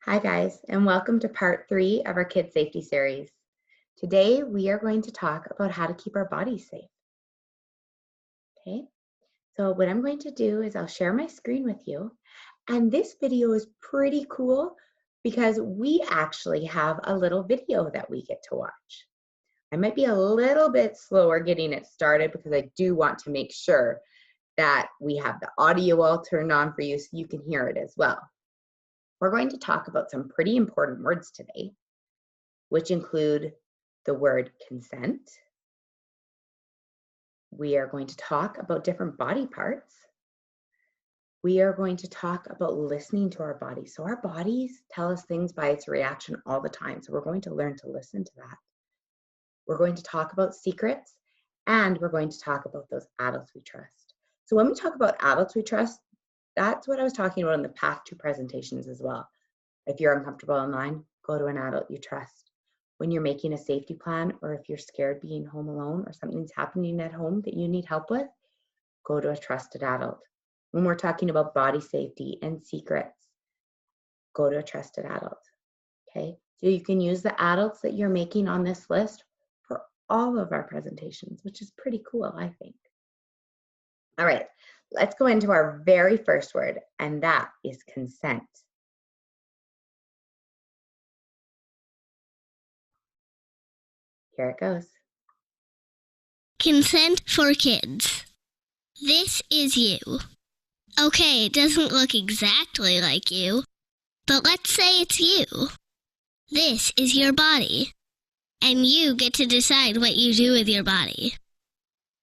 Hi guys, and welcome to part 3 of our Kid Safety series. Today we are going to talk about how to keep our bodies safe. Okay, so what I'm going to do is I'll share my screen with you, and this video is pretty cool because we actually have a little video that we get to watch. I might be a little bit slower getting it started because I do want to make sure that we have the audio all turned on for you so you can hear it as well. We're going to talk about some pretty important words today, which include the word consent. We are going to talk about different body parts. We are going to talk about listening to our bodies. So our bodies tell us things by its reaction all the time. So we're going to learn to listen to that. We're going to talk about secrets, and we're going to talk about those adults we trust. So when we talk about adults we trust, that's what I was talking about in the past 2 presentations as well. If you're uncomfortable online, go to an adult you trust. When you're making a safety plan, or if you're scared being home alone or something's happening at home that you need help with, go to a trusted adult. When we're talking about body safety and secrets, go to a trusted adult, okay? So you can use the adults that you're making on this list for all of our presentations, which is pretty cool, I think. All right, let's go into our very first word, and that is consent. Here it goes. Consent for kids. This is you. Okay, it doesn't look exactly like you, but let's say it's you. This is your body, and you get to decide what you do with your body.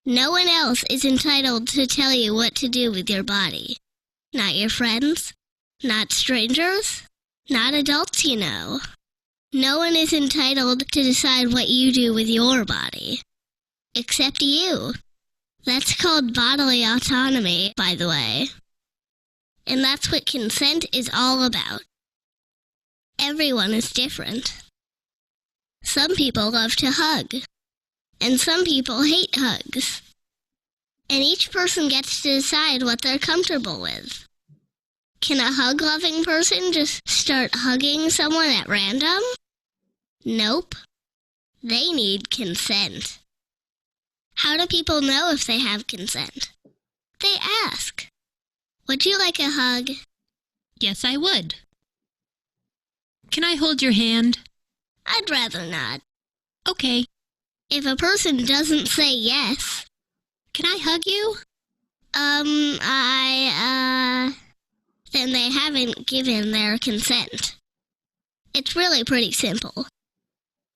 No one else is entitled to tell you what to do with your body. Not your friends, not strangers, not adults you know. No one is entitled to decide what you do with your body. Except you. That's called bodily autonomy, by the way. And that's what consent is all about. Everyone is different. Some people love to hug, and some people hate hugs. And each person gets to decide what they're comfortable with. Can a hug-loving person just start hugging someone at random? Nope. They need consent. How do people know if they have consent? They ask. Would you like a hug? Yes, I would. Can I hold your hand? I'd rather not. Okay. If a person doesn't say yes, Can I hug you? then they haven't given their consent. It's really pretty simple.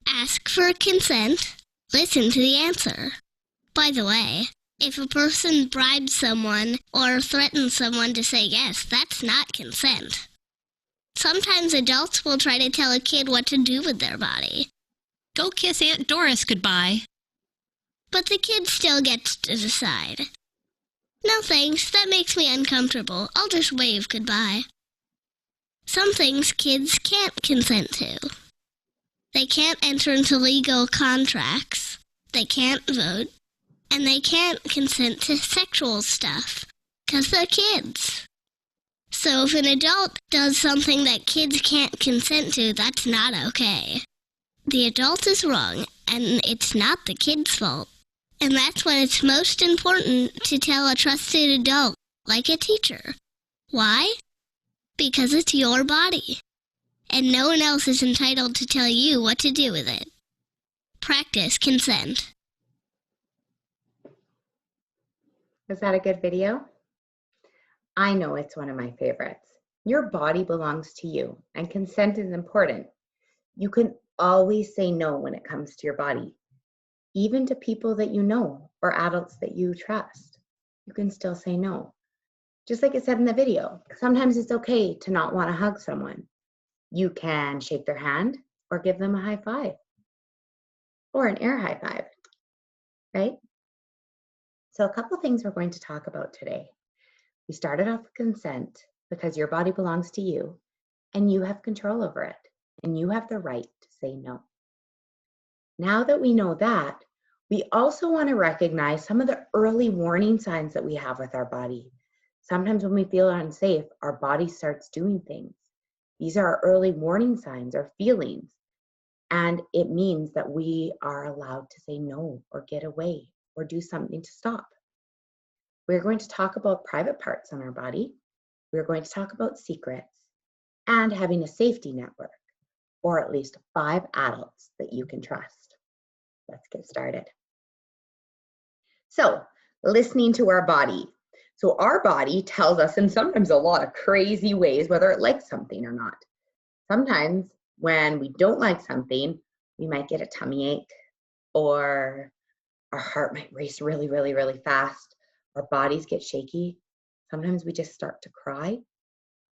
Ask for consent, listen to the answer. By the way, if a person bribes someone or threatens someone to say yes, that's not consent. Sometimes adults will try to tell a kid what to do with their body. Go kiss Aunt Doris goodbye. But the kid still gets to decide. No thanks, that makes me uncomfortable. I'll just wave goodbye. Some things kids can't consent to. They can't enter into legal contracts. They can't vote. And they can't consent to sexual stuff, 'cause they're kids. So if an adult does something that kids can't consent to, that's not okay. The adult is wrong, and it's not the kid's fault. And that's when it's most important to tell a trusted adult, like a teacher. Why? Because it's your body, and no one else is entitled to tell you what to do with it. Practice consent. Was that a good video? I know it's one of my favorites. Your body belongs to you, and consent is important. You can always say no when it comes to your body. Even to people that you know or adults that you trust, you can still say no. Just like it said in the video, sometimes it's okay to not want to hug someone. You can shake their hand or give them a high five or an air high five, right? So a couple things we're going to talk about today. We started off with consent because your body belongs to you and you have control over it and you have the right to say no. Now that we know that, we also want to recognize some of the early warning signs that we have with our body. Sometimes when we feel unsafe, our body starts doing things. These are our early warning signs or feelings. And it means that we are allowed to say no or get away or do something to stop. We're going to talk about private parts on our body. We're going to talk about secrets and having a safety network, or at least 5 adults that you can trust. Let's get started. So, listening to our body. So our body tells us in sometimes a lot of crazy ways whether it likes something or not. Sometimes when we don't like something, we might get a tummy ache, or our heart might race really, really, really fast. Our bodies get shaky. Sometimes we just start to cry,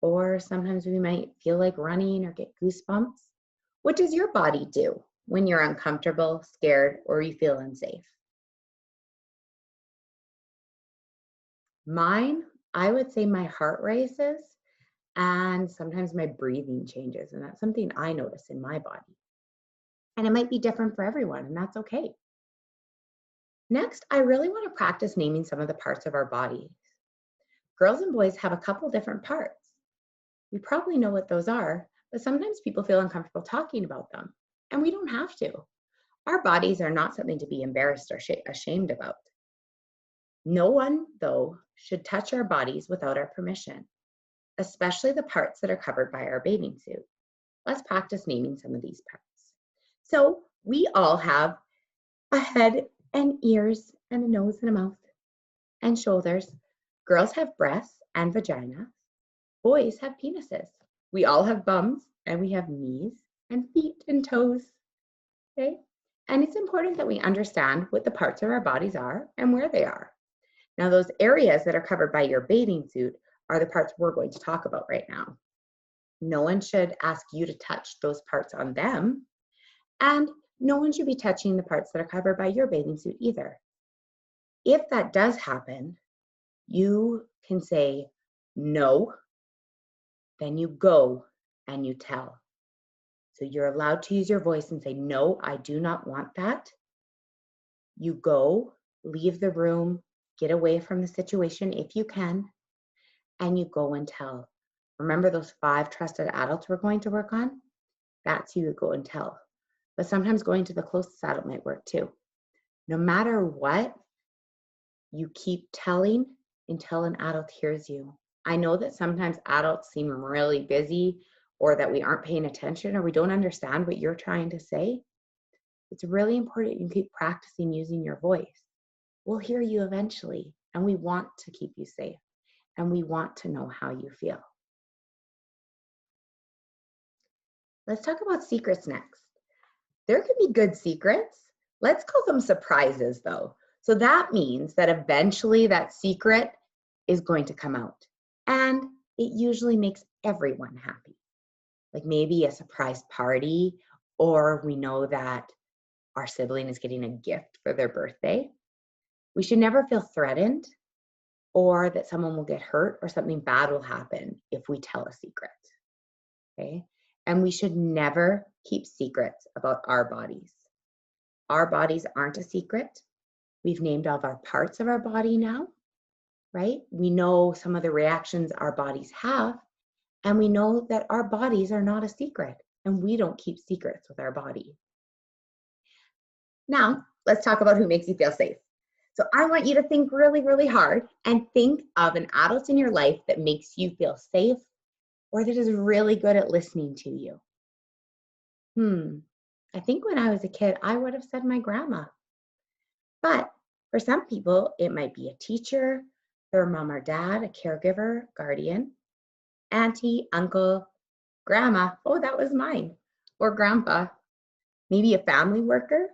or sometimes we might feel like running or get goosebumps. What does your body do when you're uncomfortable, scared, or you feel unsafe? Mine, I would say my heart races and sometimes my breathing changes. And that's something I notice in my body. And it might be different for everyone, and that's okay. Next, I really want to practice naming some of the parts of our bodies. Girls and boys have a couple different parts. We probably know what those are, but sometimes people feel uncomfortable talking about them, and we don't have to. Our bodies are not something to be embarrassed or ashamed about. No one, though, should touch our bodies without our permission, especially the parts that are covered by our bathing suit. Let's practice naming some of these parts. So we all have a head and ears and a nose and a mouth and shoulders. Girls have breasts and vaginas. Boys have penises. We all have bums, and we have knees and feet and toes. Okay? And it's important that we understand what the parts of our bodies are and where they are. Now, those areas that are covered by your bathing suit are the parts we're going to talk about right now. No one should ask you to touch those parts on them, and no one should be touching the parts that are covered by your bathing suit either. If that does happen, you can say no, then you go and you tell. So you're allowed to use your voice and say, no, I do not want that. You go, leave the room, get away from the situation if you can, and you go and tell. Remember those 5 trusted adults we're going to work on? That's who you go and tell. But sometimes going to the closest adult might work too. No matter what, you keep telling until an adult hears you. I know that sometimes adults seem really busy, or that we aren't paying attention, or we don't understand what you're trying to say. It's really important you keep practicing using your voice. We'll hear you eventually, and we want to keep you safe, and we want to know how you feel. Let's talk about secrets next. There can be good secrets. Let's call them surprises, though. So that means that eventually that secret is going to come out, and it usually makes everyone happy. Like maybe a surprise party, or we know that our sibling is getting a gift for their birthday. We should never feel threatened, or that someone will get hurt, or something bad will happen if we tell a secret. Okay? And we should never keep secrets about our bodies. Our bodies aren't a secret. We've named all of our parts of our body now, right? We know some of the reactions our bodies have, and we know that our bodies are not a secret, and we don't keep secrets with our body. Now, let's talk about who makes you feel safe. So I want you to think really, really hard and think of an adult in your life that makes you feel safe, or that is really good at listening to you. I think when I was a kid, I would have said my grandma. But for some people, it might be a teacher, their mom or dad, a caregiver, guardian, auntie, uncle, grandma, oh, that was mine, or grandpa, maybe a family worker,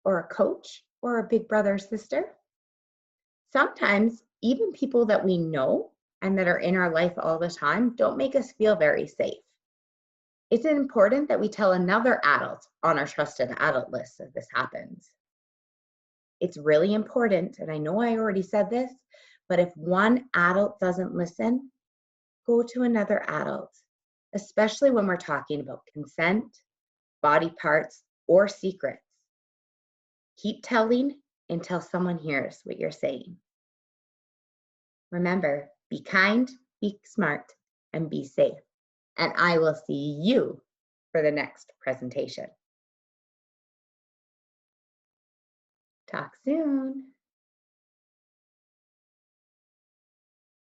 or a coach, or a big brother or sister. Sometimes even people that we know and that are in our life all the time don't make us feel very safe. It's important that we tell another adult on our trusted adult list if this happens. It's really important, and I know I already said this, but if one adult doesn't listen, go to another adult, especially when we're talking about consent, body parts, or secrets. Keep telling until someone hears what you're saying. Remember, be kind, be smart, and be safe. and I will see you for the next presentation. Talk soon.